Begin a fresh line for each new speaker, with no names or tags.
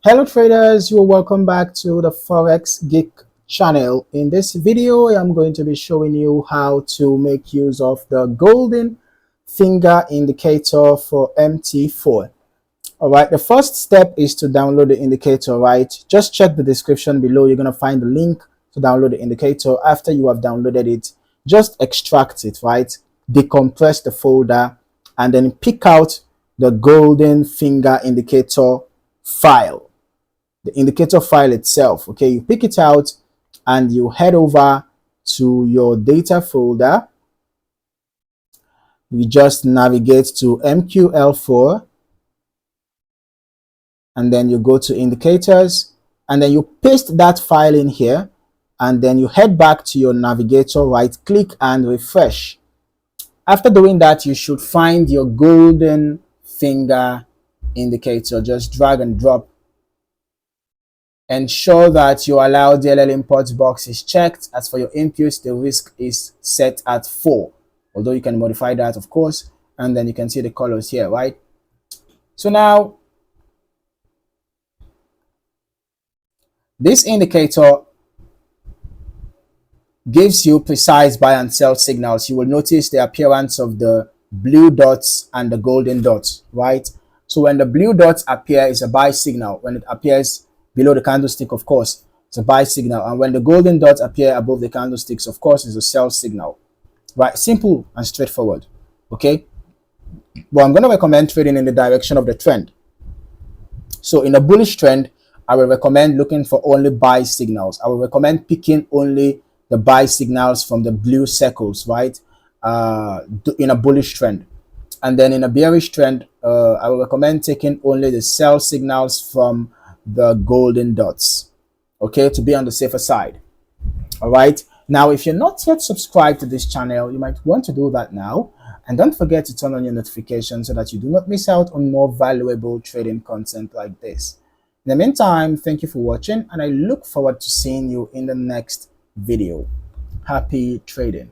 Hello traders, you're welcome back to the Forex Geek channel. In this video, I'm going to be showing you how to make use of the golden finger indicator for MT4. All right, the first step is to download the indicator, right? Just check the description below. You're going to find the link to download the indicator. After you have downloaded it, just extract it, right? Decompress the folder and then pick out the golden finger indicator file, the indicator file itself. Okay, you pick it out and you head over to your data folder. You just navigate to MQL4 and then you go to indicators and then you paste that file in here and then you head back to your navigator, right click and refresh. After doing that, you should find your golden finger indicator. Just drag and drop. Ensure that your allow DLL import box is checked. As for your inputs, the risk is set at 4, although you can modify that, of course, and then you can see the colors here, right? So now this indicator gives you precise buy and sell signals. You will notice the appearance of the blue dots and the golden dots, right? So when the blue dots appear, it's a buy signal. When it appears below the candlestick, of course, it's a buy signal. And when the golden dots appear above the candlesticks, of course, it's a sell signal, right? Simple and straightforward, okay? But I'm going to recommend trading in the direction of the trend. So in a bullish trend, I will recommend looking for only buy signals. I will recommend picking only the buy signals from the blue circles, right? In a bullish trend. And then in a bearish trend, I will recommend taking only the sell signals from the golden dots, okay, to be on the safer side. All right, now if you're not yet subscribed to this channel, you might want to do that now, and don't forget to turn on your notifications so that you do not miss out on more valuable trading content like this. In the meantime, thank you for watching and I look forward to seeing you in the next video. Happy trading.